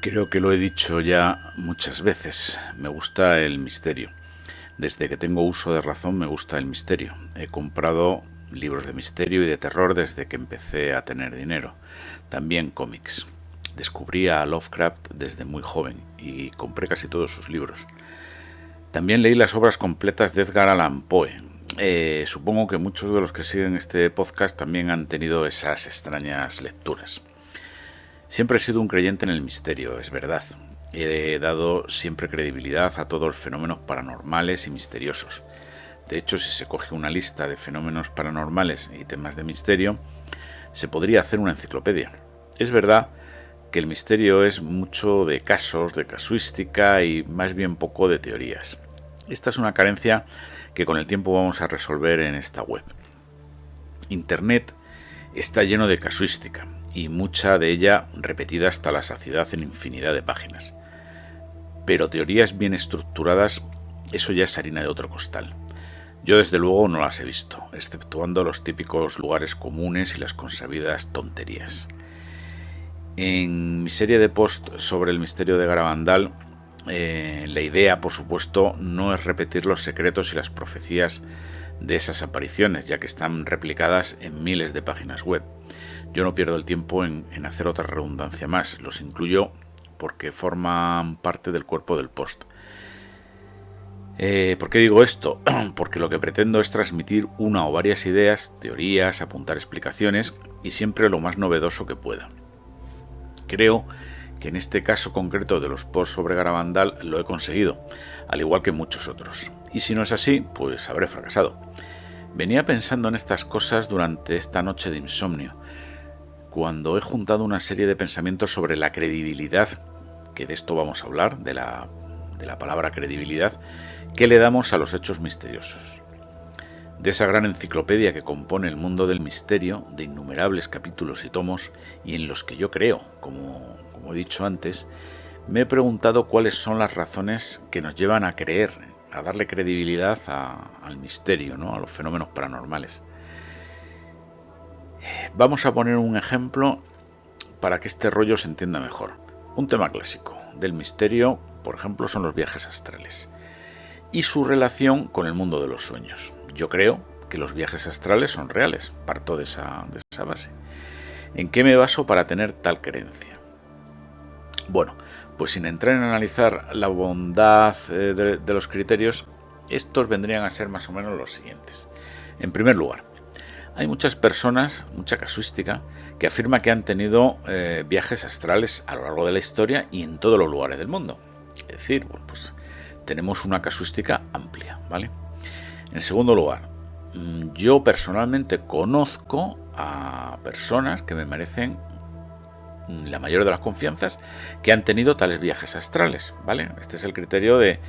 Creo que lo he dicho ya muchas veces. Me gusta el misterio. Desde que tengo uso de razón me gusta el misterio. He comprado libros de misterio y de terror desde que empecé a tener dinero. También cómics. Descubrí a Lovecraft desde muy joven y compré casi todos sus libros. También leí las obras completas de Edgar Allan Poe. Supongo que muchos de los que siguen este podcast también han tenido esas extrañas lecturas. Siempre he sido un creyente en el misterio, es verdad. He dado siempre credibilidad a todos los fenómenos paranormales y misteriosos. De hecho, si se coge una lista de fenómenos paranormales y temas de misterio, se podría hacer una enciclopedia. Es verdad que el misterio es mucho de casos, de casuística y más bien poco de teorías. Esta es una carencia que con el tiempo vamos a resolver en esta web. Internet está lleno de casuística y mucha de ella repetida hasta la saciedad en infinidad de páginas. Pero teorías bien estructuradas, eso ya es harina de otro costal. Yo desde luego no las he visto, exceptuando los típicos lugares comunes y las consabidas tonterías. En mi serie de post sobre el misterio de Garabandal, la idea, por supuesto, no es repetir los secretos y las profecías de esas apariciones, ya que están replicadas en miles de páginas web. Yo no pierdo el tiempo en hacer otra redundancia más, los incluyo porque forman parte del cuerpo del post. ¿Por qué digo esto? Porque lo que pretendo es transmitir una o varias ideas, teorías, apuntar explicaciones y siempre lo más novedoso que pueda. Creo que en este caso concreto de los posts sobre Garabandal lo he conseguido, al igual que muchos otros. Y si no es así, pues habré fracasado. Venía pensando en estas cosas durante esta noche de insomnio, cuando he juntado una serie de pensamientos sobre la credibilidad, que de esto vamos a hablar, de la palabra credibilidad, que le damos a los hechos misteriosos. De esa gran enciclopedia que compone el mundo del misterio, de innumerables capítulos y tomos, y en los que yo creo, como he dicho antes, me he preguntado cuáles son las razones que nos llevan a creer, a darle credibilidad al misterio, ¿no? A los fenómenos paranormales. Vamos a poner un ejemplo para que este rollo se entienda mejor. Un tema clásico del misterio, por ejemplo, son los viajes astrales y su relación con el mundo de los sueños. Yo creo que los viajes astrales son reales, parto de esa base. ¿En qué me baso para tener tal creencia? Bueno, pues sin entrar en analizar la bondad de los criterios, estos vendrían a ser más o menos los siguientes. En primer lugar, hay muchas personas, mucha casuística, que afirma que han tenido viajes astrales a lo largo de la historia y en todos los lugares del mundo. Es decir, bueno, pues tenemos una casuística amplia, ¿vale? En segundo lugar, yo personalmente conozco a personas que me merecen la mayor de las confianzas que han tenido tales viajes astrales, ¿vale? Este es el criterio de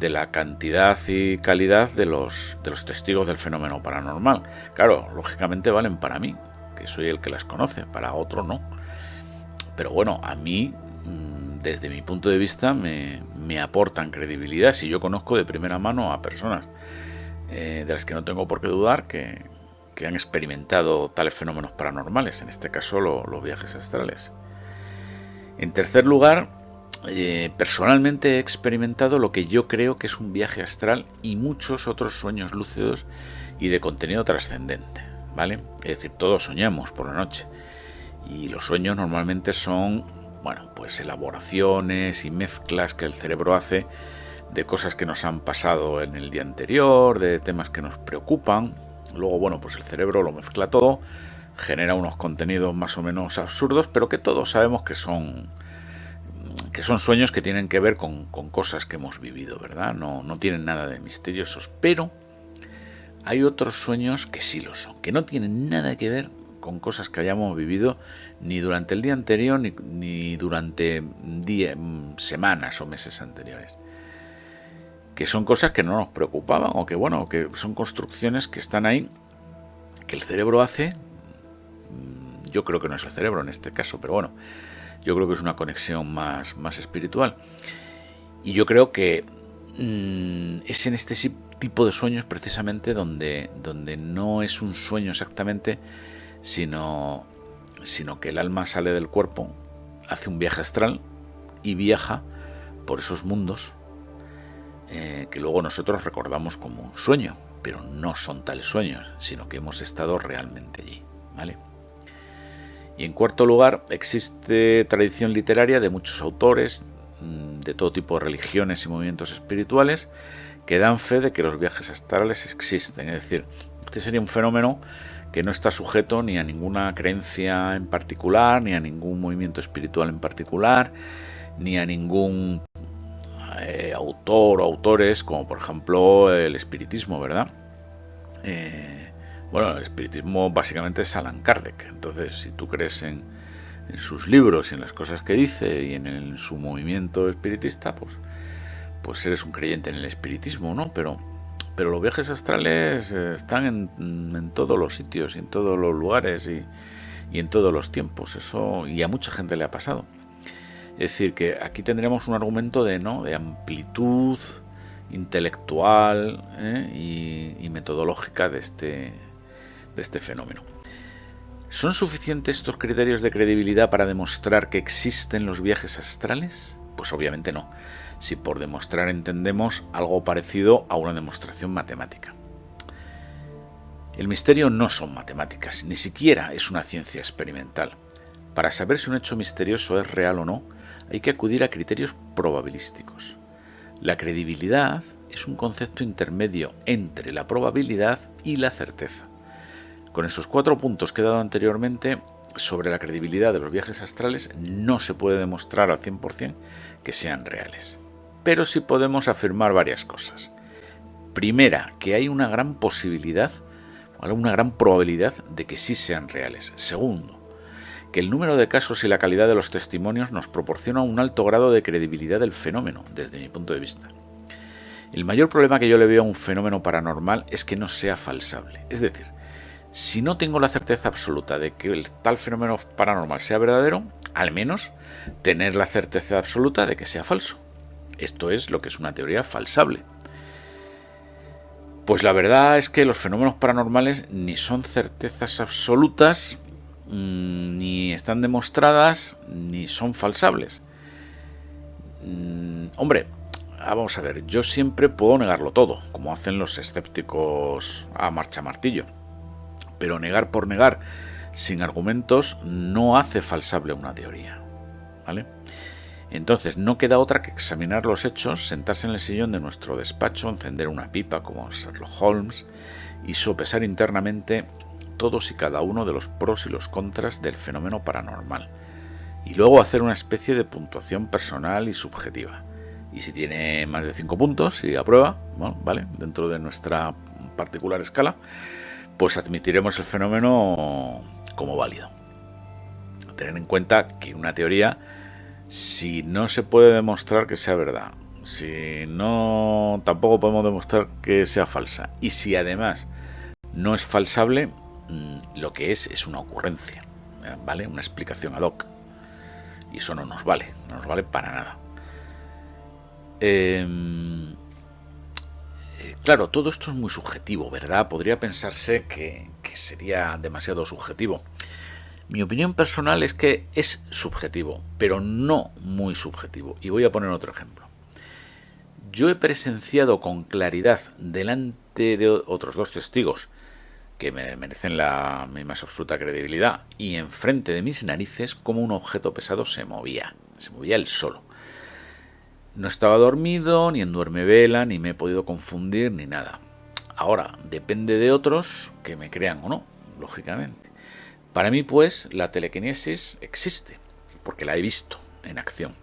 la cantidad y calidad de los testigos del fenómeno paranormal. Claro, lógicamente valen para mí, que soy el que las conoce, para otro no. Pero bueno, a mí, desde mi punto de vista, me aportan credibilidad si yo conozco de primera mano a personas de las que no tengo por qué dudar que han experimentado tales fenómenos paranormales, en este caso los viajes astrales. En tercer lugar, personalmente he experimentado lo que yo creo que es un viaje astral y muchos otros sueños lúcidos y de contenido trascendente, ¿vale? Es decir, todos soñamos por la noche y los sueños normalmente son, bueno, pues elaboraciones y mezclas que el cerebro hace de cosas que nos han pasado en el día anterior, de temas que nos preocupan. Luego, bueno, pues el cerebro lo mezcla todo, genera unos contenidos más o menos absurdos, pero que todos sabemos que son sueños que tienen que ver con cosas que hemos vivido, ¿verdad? No tienen nada de misteriosos, pero hay otros sueños que sí lo son, que no tienen nada que ver con cosas que hayamos vivido ni durante el día anterior ni durante semanas o meses anteriores. Que son cosas que no nos preocupaban o que, bueno, que son construcciones que están ahí, que el cerebro hace. Yo creo que no es el cerebro en este caso, pero bueno, yo creo que es una conexión más espiritual. Y yo creo que es en este tipo de sueños precisamente donde no es un sueño exactamente, sino que el alma sale del cuerpo, hace un viaje astral y viaja por esos mundos que luego nosotros recordamos como un sueño, pero no son tales sueños, sino que hemos estado realmente allí, ¿vale? Y en cuarto lugar, existe tradición literaria de muchos autores de todo tipo de religiones y movimientos espirituales que dan fe de que los viajes astrales existen. Es decir, este sería un fenómeno que no está sujeto ni a ninguna creencia en particular, ni a ningún movimiento espiritual en particular, ni a ningún autor o autores, como por ejemplo el espiritismo, ¿verdad? Bueno, el espiritismo básicamente es Allan Kardec. Entonces, si tú crees en sus libros y en las cosas que dice y en su movimiento espiritista, pues eres un creyente en el espiritismo, ¿no? Pero los viajes astrales están en todos los sitios y en todos los lugares y en todos los tiempos. Eso, y a mucha gente le ha pasado. Es decir, que aquí tendríamos un argumento de amplitud intelectual y metodológica de este fenómeno. ¿Son suficientes estos criterios de credibilidad para demostrar que existen los viajes astrales? Pues obviamente no, si por demostrar entendemos algo parecido a una demostración matemática. El misterio no son matemáticas, ni siquiera es una ciencia experimental. Para saber si un hecho misterioso es real o no, hay que acudir a criterios probabilísticos. La credibilidad es un concepto intermedio entre la probabilidad y la certeza. Con esos 4 puntos que he dado anteriormente sobre la credibilidad de los viajes astrales, no se puede demostrar al 100% que sean reales. Pero sí podemos afirmar varias cosas. Primera, que hay una gran posibilidad, una gran probabilidad de que sí sean reales. Segundo, que el número de casos y la calidad de los testimonios nos proporciona un alto grado de credibilidad del fenómeno, desde mi punto de vista. El mayor problema que yo le veo a un fenómeno paranormal es que no sea falsable. Es decir, si no tengo la certeza absoluta de que el tal fenómeno paranormal sea verdadero, al menos tener la certeza absoluta de que sea falso. Esto es lo que es una teoría falsable. Pues la verdad es que los fenómenos paranormales ni son certezas absolutas, ni están demostradas, ni son falsables. Hombre, vamos a ver, yo siempre puedo negarlo todo, como hacen los escépticos a marcha martillo. Pero negar por negar, sin argumentos, no hace falsable una teoría, ¿vale? Entonces no queda otra que examinar los hechos, sentarse en el sillón de nuestro despacho, encender una pipa como Sherlock Holmes y sopesar internamente todos y cada uno de los pros y los contras del fenómeno paranormal. Y luego hacer una especie de puntuación personal y subjetiva. Y si tiene más de 5 puntos y aprueba, bueno, ¿vale? Dentro de nuestra particular escala, pues admitiremos el fenómeno como válido. Tener en cuenta que una teoría, si no se puede demostrar que sea verdad, si no, tampoco podemos demostrar que sea falsa, y si además no es falsable, lo que es una ocurrencia, ¿vale? Una explicación ad hoc. Y eso no nos vale para nada. Claro, todo esto es muy subjetivo, ¿verdad? Podría pensarse que sería demasiado subjetivo. Mi opinión personal es que es subjetivo, pero no muy subjetivo. Y voy a poner otro ejemplo. Yo he presenciado con claridad delante de otros 2 testigos que me merecen la mi más absoluta credibilidad y enfrente de mis narices cómo un objeto pesado se movía él solo. No estaba dormido, ni en duermevela, ni me he podido confundir, ni nada. Ahora, depende de otros que me crean o no, lógicamente. Para mí, pues, la telequinesis existe, porque la he visto en acción.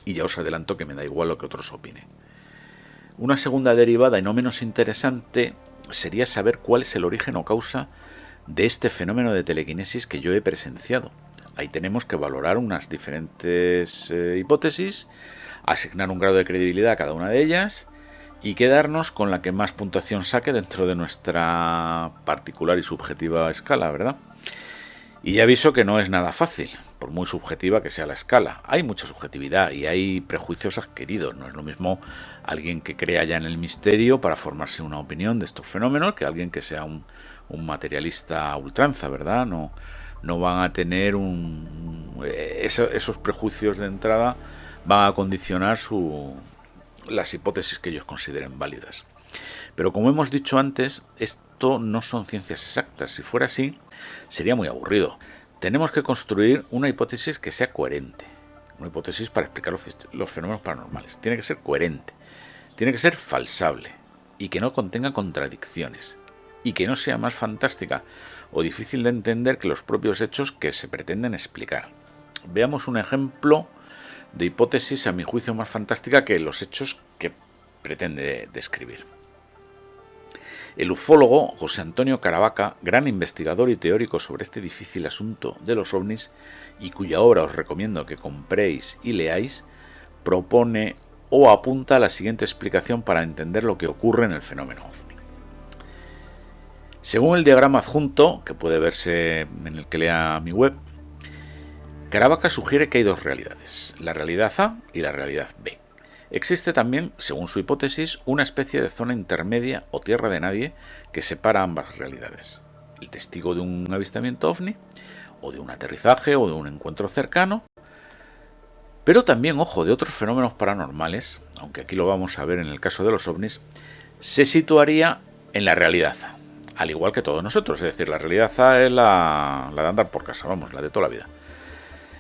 Y ya os adelanto que me da igual lo que otros opinen. Una segunda derivada y no menos interesante sería saber cuál es el origen o causa de este fenómeno de telequinesis que yo he presenciado. Ahí tenemos que valorar unas diferentes hipótesis, asignar un grado de credibilidad a cada una de ellas y quedarnos con la que más puntuación saque dentro de nuestra particular y subjetiva escala, ¿verdad? Y ya aviso que no es nada fácil, por muy subjetiva que sea la escala. Hay mucha subjetividad y hay prejuicios adquiridos. No es lo mismo alguien que crea ya en el misterio para formarse una opinión de estos fenómenos que alguien que sea un materialista a ultranza, ¿verdad? No van a tener esos prejuicios de entrada, van a condicionar las hipótesis que ellos consideren válidas. Pero como hemos dicho antes, esto no son ciencias exactas. Si fuera así, sería muy aburrido. Tenemos que construir una hipótesis que sea coherente. Una hipótesis para explicar los fenómenos paranormales. Tiene que ser coherente. Tiene que ser falsable. Y que no contenga contradicciones. Y que no sea más fantástica o difícil de entender que los propios hechos que se pretenden explicar. Veamos un ejemplo de hipótesis, a mi juicio, más fantástica que los hechos que pretende describir. El ufólogo José Antonio Caravaca, gran investigador y teórico sobre este difícil asunto de los ovnis, y cuya obra os recomiendo que compréis y leáis, propone o apunta la siguiente explicación para entender lo que ocurre en el fenómeno ovni. Según el diagrama adjunto, que puede verse en el que lea mi web, Caravaca sugiere que hay dos realidades, la realidad A y la realidad B. Existe también, según su hipótesis, una especie de zona intermedia o tierra de nadie que separa ambas realidades. El testigo de un avistamiento ovni, o de un aterrizaje, o de un encuentro cercano, pero también, ojo, de otros fenómenos paranormales, aunque aquí lo vamos a ver en el caso de los ovnis, se situaría en la realidad A, al igual que todos nosotros, es decir, la realidad A es la de andar por casa, vamos, la de toda la vida.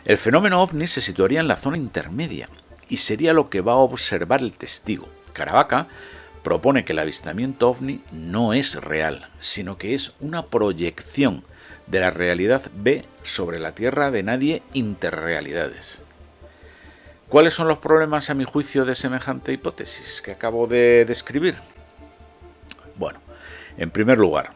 El fenómeno ovni se situaría en la zona intermedia, y sería lo que va a observar el testigo. Caravaca propone que el avistamiento ovni no es real, sino que es una proyección de la realidad B sobre la tierra de nadie interrealidades. ¿Cuáles son los problemas, a mi juicio, de semejante hipótesis que acabo de describir? Bueno, en primer lugar,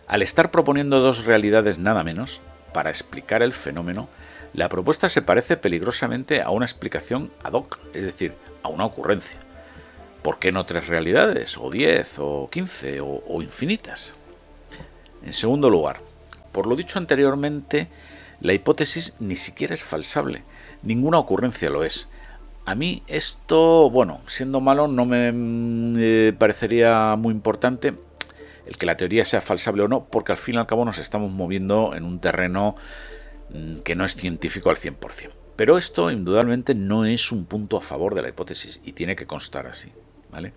al estar proponiendo dos realidades nada menos, para explicar el fenómeno, la propuesta se parece peligrosamente a una explicación ad hoc, es decir, a una ocurrencia. ¿Por qué no tres realidades, o 10, o 15, o infinitas? En segundo lugar, por lo dicho anteriormente, la hipótesis ni siquiera es falsable, ninguna ocurrencia lo es. A mí esto, bueno, siendo malo, no me parecería muy importante el que la teoría sea falsable o no, porque al fin y al cabo nos estamos moviendo en un terreno que no es científico al 100%. Pero esto, indudablemente, no es un punto a favor de la hipótesis y tiene que constar así, ¿vale?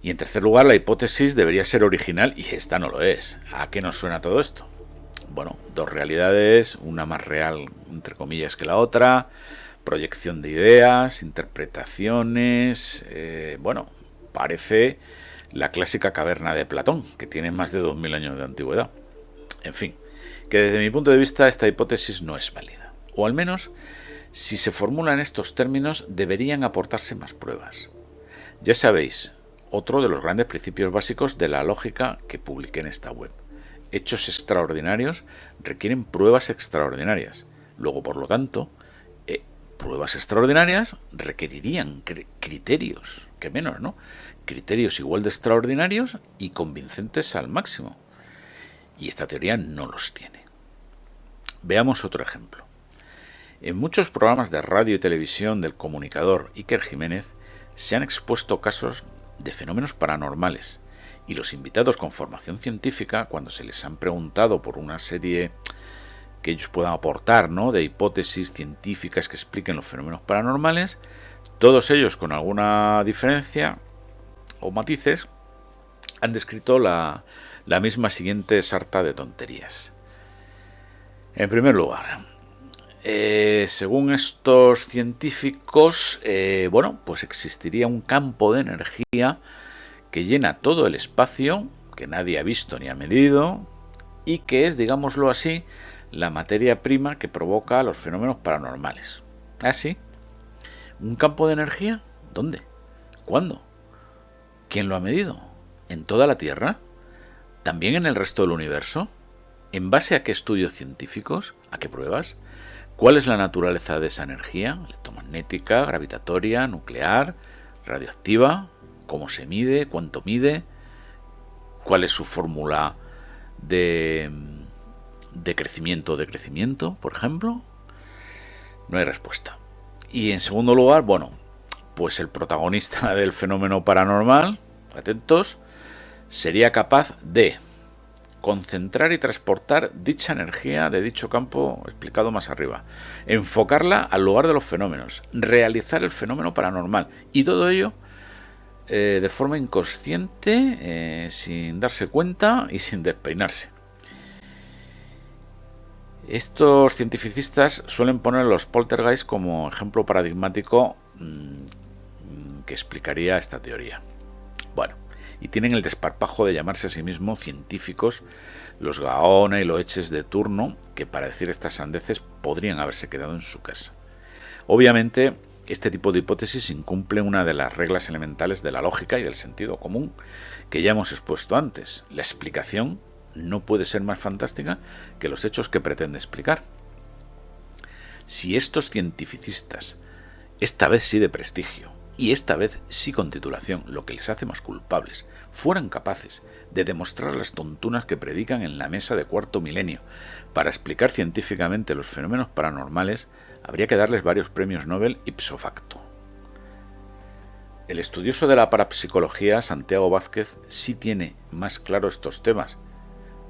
Y en tercer lugar, la hipótesis debería ser original y esta no lo es. ¿A qué nos suena todo esto? Bueno, dos realidades, una más real, entre comillas, que la otra, proyección de ideas, interpretaciones, bueno, parece la clásica caverna de Platón, que tiene más de 2000 años de antigüedad. En fin, que desde mi punto de vista esta hipótesis no es válida. O al menos, si se formula en estos términos, deberían aportarse más pruebas. Ya sabéis, otro de los grandes principios básicos de la lógica que publiqué en esta web. Hechos extraordinarios requieren pruebas extraordinarias. Luego, por lo tanto, pruebas extraordinarias requerirían criterios, que menos, ¿no? Criterios igual de extraordinarios y convincentes al máximo. Y esta teoría no los tiene. Veamos otro ejemplo. En muchos programas de radio y televisión del comunicador Iker Jiménez se han expuesto casos de fenómenos paranormales y los invitados con formación científica, cuando se les han preguntado por una serie que ellos puedan aportar, ¿no?, de hipótesis científicas que expliquen los fenómenos paranormales, todos ellos con alguna diferencia o matices han descrito la misma siguiente sarta de tonterías. En primer lugar, según estos científicos, bueno, pues existiría un campo de energía que llena todo el espacio, que nadie ha visto ni ha medido, y que es, digámoslo así, la materia prima que provoca los fenómenos paranormales. ¿Ah, sí? ¿Un campo de energía? ¿Dónde? ¿Cuándo? ¿Quién lo ha medido? ¿En toda la Tierra? ¿También en el resto del universo? ¿En base a qué estudios científicos? ¿A qué pruebas? ¿Cuál es la naturaleza de esa energía? ¿Electromagnética, gravitatoria, nuclear, radioactiva? ¿Cómo se mide? ¿Cuánto mide? ¿Cuál es su fórmula de crecimiento o decrecimiento, por ejemplo? No hay respuesta. Y en segundo lugar, bueno, pues el protagonista del fenómeno paranormal, atentos, sería capaz de concentrar y transportar dicha energía de dicho campo explicado más arriba, enfocarla al lugar de los fenómenos, realizar el fenómeno paranormal, y todo ello de forma inconsciente, sin darse cuenta y sin despeinarse. Estos cientificistas suelen poner los poltergeist como ejemplo paradigmático que explicaría esta teoría. Bueno, y tienen el desparpajo de llamarse a sí mismos científicos, los Gaona y Loeches de turno, que para decir estas sandeces podrían haberse quedado en su casa. Obviamente, este tipo de hipótesis incumple una de las reglas elementales de la lógica y del sentido común que ya hemos expuesto antes. La explicación no puede ser más fantástica que los hechos que pretende explicar. Si estos cientificistas, esta vez sí de prestigio, y esta vez sí con titulación, lo que les hace más culpables, fueran capaces de demostrar las tontunas que predican en la mesa de cuarto milenio para explicar científicamente los fenómenos paranormales, habría que darles varios premios Nobel ipso facto. El estudioso de la parapsicología, Santiago Vázquez, sí tiene más claro estos temas,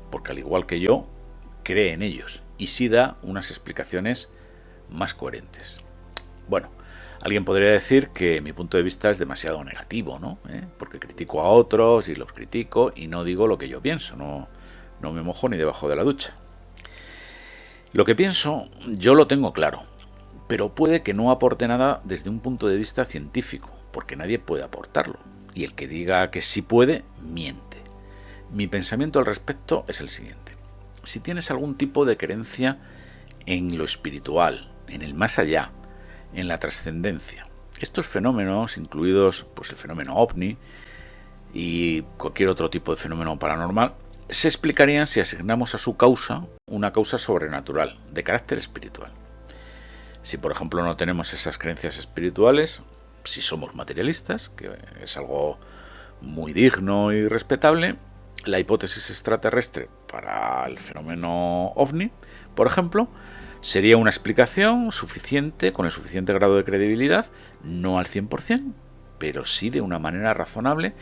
porque al igual que yo, cree en ellos y sí da unas explicaciones más coherentes. Bueno, alguien podría decir que mi punto de vista es demasiado negativo, ¿no? Porque critico a otros y los critico y no digo lo que yo pienso, no me mojo ni debajo de la ducha. Lo que pienso yo lo tengo claro, pero puede que no aporte nada desde un punto de vista científico, porque nadie puede aportarlo, y el que diga que sí puede, miente. Mi pensamiento al respecto es el siguiente. Si tienes algún tipo de creencia en lo espiritual, en el más allá, en la trascendencia, estos fenómenos, incluidos pues el fenómeno ovni y cualquier otro tipo de fenómeno paranormal, se explicarían si asignamos a su causa una causa sobrenatural, de carácter espiritual. Si por ejemplo no tenemos esas creencias espirituales, si somos materialistas, que es algo muy digno y respetable, la hipótesis extraterrestre para el fenómeno ovni, por ejemplo, sería una explicación suficiente, con el suficiente grado de credibilidad, no al 100%, pero sí de una manera razonable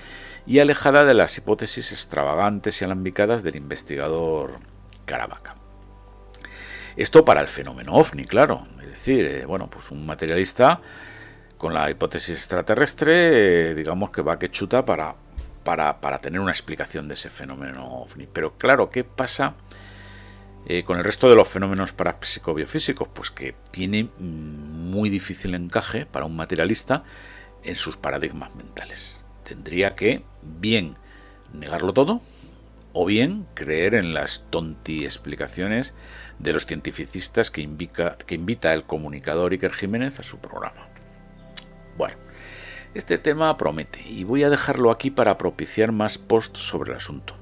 y alejada de las hipótesis extravagantes y alambicadas del investigador Caravaca. Esto para el fenómeno ovni, claro. Es decir, pues un materialista con la hipótesis extraterrestre, digamos que va que chuta para tener una explicación de ese fenómeno ovni. Pero claro, ¿qué pasa con el resto de los fenómenos parapsicobiofísicos? Pues que tiene muy difícil encaje para un materialista en sus paradigmas mentales. Tendría que bien negarlo todo o bien creer en las tonti explicaciones de los cientificistas que invita el comunicador Iker Jiménez a su programa. Bueno, este tema promete y voy a dejarlo aquí para propiciar más posts sobre el asunto.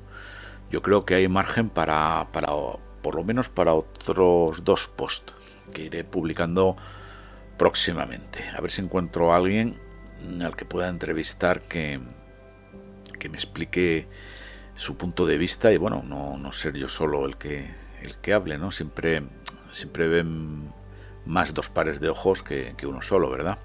Yo creo que hay margen para por lo menos para otros 2 posts que iré publicando próximamente. A ver si encuentro a alguien al que pueda entrevistar que me explique su punto de vista y bueno, no ser yo solo el que hable, ¿no? Siempre ven más 2 pares de ojos que uno solo, ¿verdad?